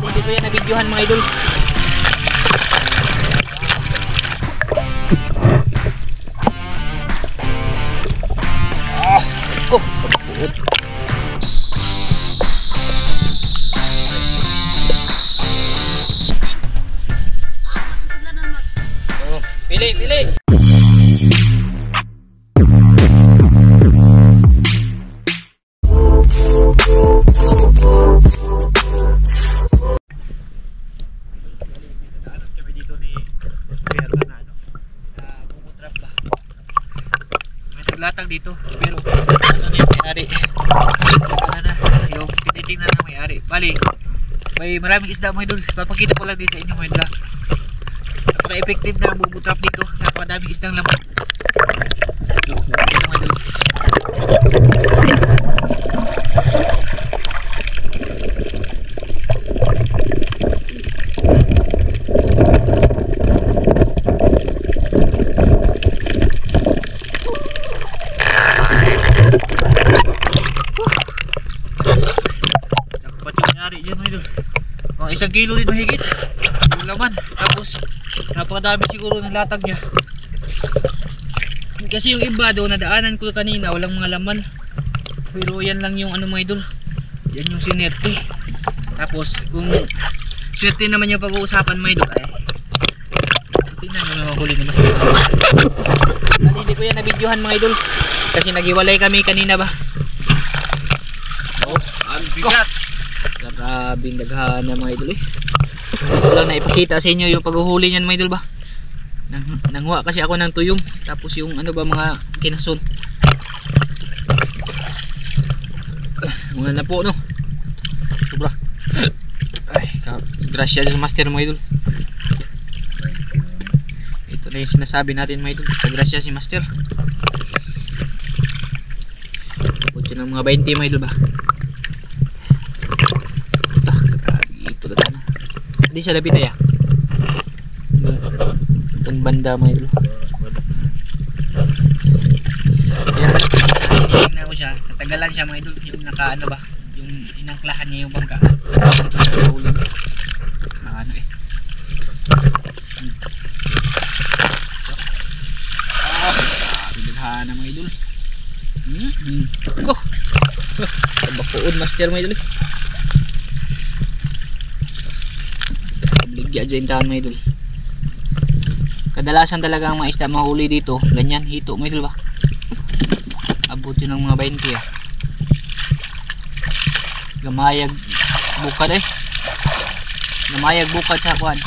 Hindi ko yan na-videohan mga idol. Pili. Dito ni bumutrap ba? May naglatag dito pero ano na yung may-ari? Yung tinitingnan ng may-ari. Bali, may maraming isda mga idol. Papakita ko lang din sa inyo mga idol. Napaka-effective na bubutrap dito. Napakadaming isdang laman. Mga idol. Mga 1 kilo din mahigit yung laman, tapos napakadami siguro ng latag niya kasi yung iba doon nadaanan ko kanina walang mga laman, pero yan lang yung ano mga idol, yan yung sinerte. Tapos kung swerte naman yung pag-uusapan mga idol ay tingnan mo naman huli ni Master. Hindi ko yan na-videohan mga idol kasi nagiwalay kami kanina ba. Ang bigat. Grabing daghan na mga idol eh. Ito lang na ipakita sa inyo yung paghuhuli niyan mga idol ba. Nanghuwa kasi ako ng tuyong. Tapos yung ano ba mga kinason. Mga na po no. Sobra. Ay, grasya sa Master mga idol. Ito na yung sinasabi natin mga idol. Grasya si Master. Putyo ng mga 20 mga idol ba. Di siya lapit ay itong banda mga idol. Ayan, hiniling na ko siya. Natagalan siya mga idol. Yung naka ano ba, yung inangklahan niya yung bangka. Ano eh. Bilaghan na mga idol. Bakuod Master mga idol. Bligya dyan taon mga idol. Kadalasan talaga ang mga isda mahuli dito ganyan, hito mga idol ba. Abot yun ng mga 20 ah. Gamayag bukad eh. Gamayag bukad sa kuhan.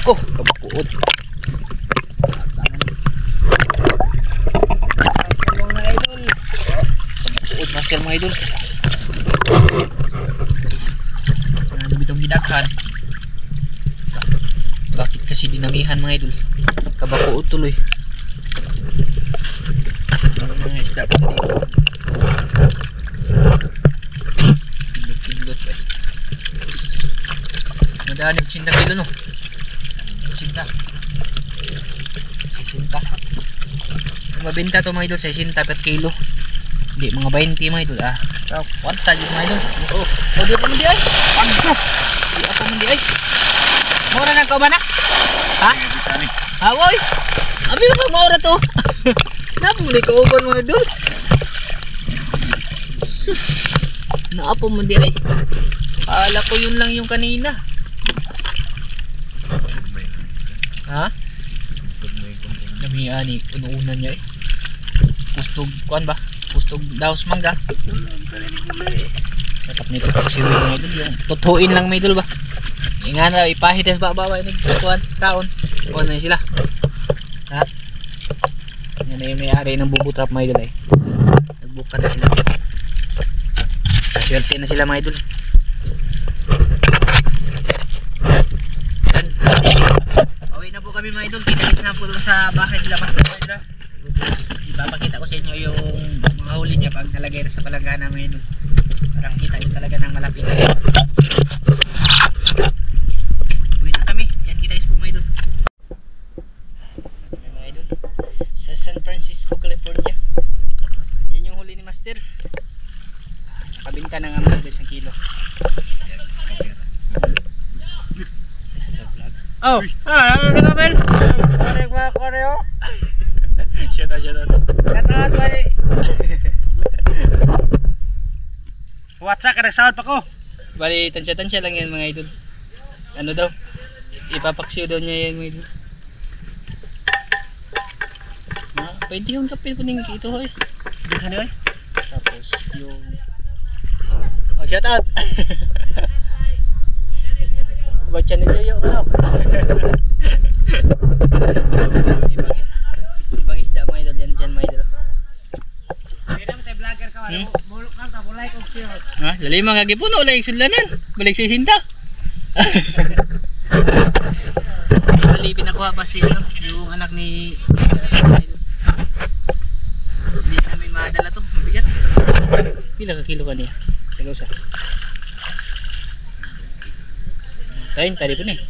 Kabakuot. Kabakuot Master mga idol. Ano bitong gidaghan? Bakit kasi dinamihan mga idol? Kabakuot tuloy. Mga isda pa dito. Pindot eh. Madaan yung 80 kilo no? 60. Mabenta to mga idol sa 60 per kilo. Hindi mga 20 mga idol ah. Kwanta dito mga idol. Oh, di pa mandi ay. Pagko. Di pa mandi ay. Mura na ka ba na? Ha? Ha boy. Abi ba mura to? Napuli ko uban mga idol. Sus. Naapo mandi ay. Kala ko yun lang yung kanina. Ha? Kami ani unuunan niya eh. Pustog kuan ba? Pustog daos mangga. Dapat nito kasi yung idol yung tutuin lang may idol ba? Ingan na ipahit sa baba ini kuan kaon. Kuan na sila. Ha? Yan na yung may-ari ng bubutrap may idol eh. Nagbuka na sila. Swerte na sila mga idol. Yan. Pauwi na po kami mga idol. Kita-kits na po doon sa bahay nila Master nila. Ipapakita ko sa inyo yung mga huli niya pag nalagay na sa palanggana mga idol. Para makita nyo talaga ng malapit. Uwi na kami. Yan, kita-kits po mga idol. Mga idol. Sa San Francisco, California. Yan yung huli ni Master. Nakabinta ng amang 1 kilo. Oh, ano ka Bel? Korek ba koreo? Shout out. Shout out bali. WhatsApp ka sound pa ko. Bali tansya lang yan mga idol. Ano daw? Ipapaksiw daw niya yan mga idol. Pwede yung kapil ko ning ito hoy. Diyan hoy. Tapos yung shout out. Baca ni Joyo ano? Ibang isda mga idol dyan mga idol. Pwede mo tayo vlogger ka wala. Bulok lang ta, bulay kong share. Ha? Dali mga gipuno ulit yung sudlanan. Balik sa isinta. Dali pinakuha pa si ano, yung anak ni hindi namin madala to. Mabigat. Pila ka kilo ka niya? Tagausa. 30 tadi pun eh.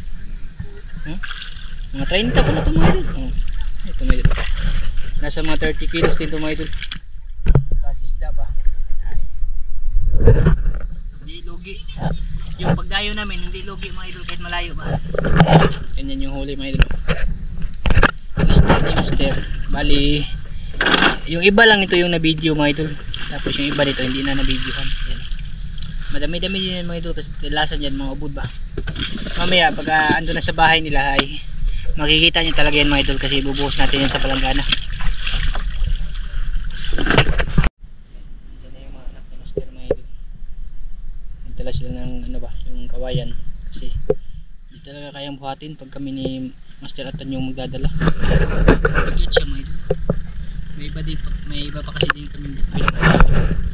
Mga 30 ko na ito mga idol. Ito mga idol. Nasa mga 30 kilos din ito mga idol. Kasisda pa. Hindi lugi. Yung pagdayo namin hindi lugi mga idol kahit malayo ba. Ganyan yung huli mga idol. Isda ni Master. Bali yung iba lang ito yung na video mga idol. Tapos yung iba dito hindi na na-videohan. Madami-dami din yan mga idol kasi tilasan dyan mga ubod ba. Mamaya pag ando na sa bahay nila ay makikita nyo talaga yan mga idol kasi bubuhos natin yan sa palanggana. Diyan na yung mga anak ni Master mga idol. Nagdala sila ng ano ba, yung kawayan kasi hindi talaga kayang buhatin pag kami ni Master Atan yung magdadala. Bigat siya mga idol. May iba pa kasi din kami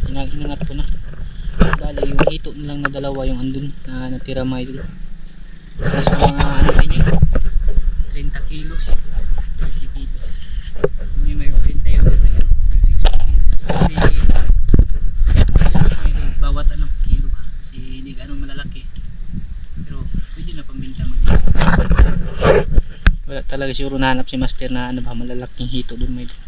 inangat ko na. Bali yung hito nilang na dalawa yung andun na natira mga idol. Tapos mga ano din yun 30 kilos 30 kilos may 30 yung data yan 60 kilos bawat ano kilo ba kasi hindi ganong malalaki pero pwede na pambinta mga idol. Wala talaga siguro nahanap si Master na ano ba malalaking hito dun mga idol.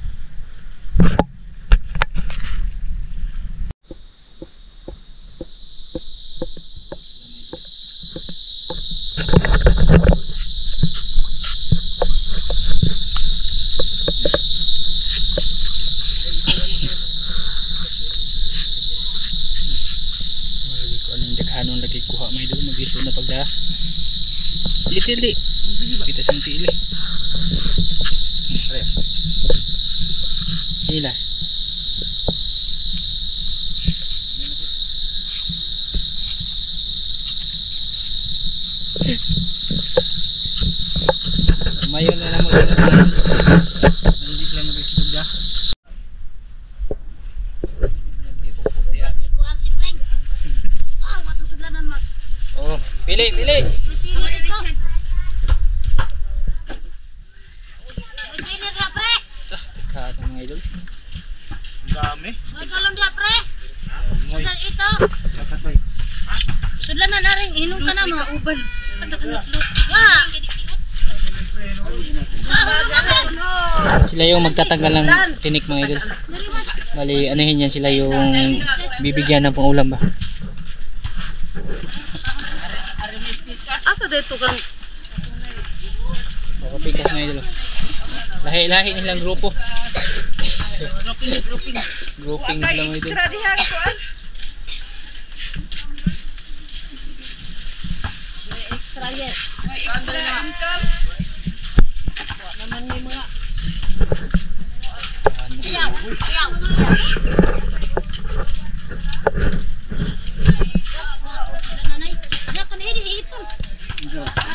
Anong lagi kuha may doon mag-iso na pagda tili kita sang tili hilas mayon na naman hindi pala mag-isugda. Oh, pili. Pili dito. Pili na pre. Teka mga idol. Dami. May galon dia pre. Sudah ito. Sudah na naring hinung ka na mga uban. Wah. Sila yung magtatanggal ng tinik mga idol. Bali anuhin yan sila yung bibigyan ng pangulam ba. Asa dito kang Pikas mga idol. Lahi-lahi nilang grupo. Grouping sila mga idol. extra yes. Extra income. Naman may mga iyaw.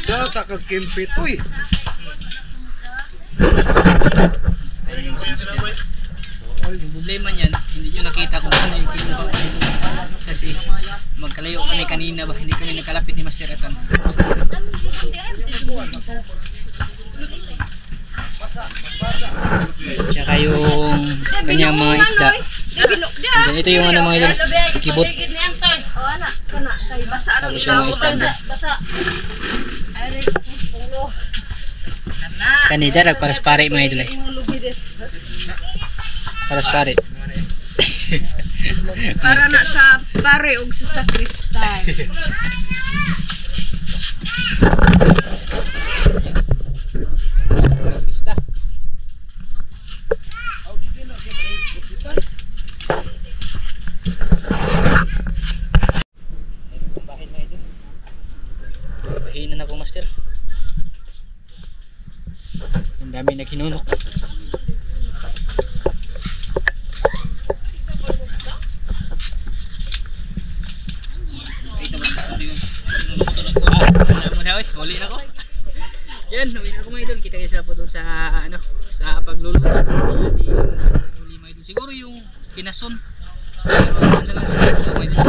Diyan ta kagkimpit uy. Yung problema niyan, hindi nyo nakita kung ano yung kinuha kasi Kalayo kami kanina ba, hindi kami nakalapit ni Master Atan. Tsaka yung kanyang mga isda. And then ito yung ano mga idol, kibot. Tapos yung mga isda. Kanida, nagparas pare mga idol eh. Paras pare. Para na sa pare og sa sakristan. Pista. Bahin na ako master. Ang dami naghinunok. Yan, uwi na ako mga idol. Kita kayo sa po doon sa ano, sa pagluluto. Huli mga idol. Siguro yung kinason. Pero doon sa lang sa mga idol.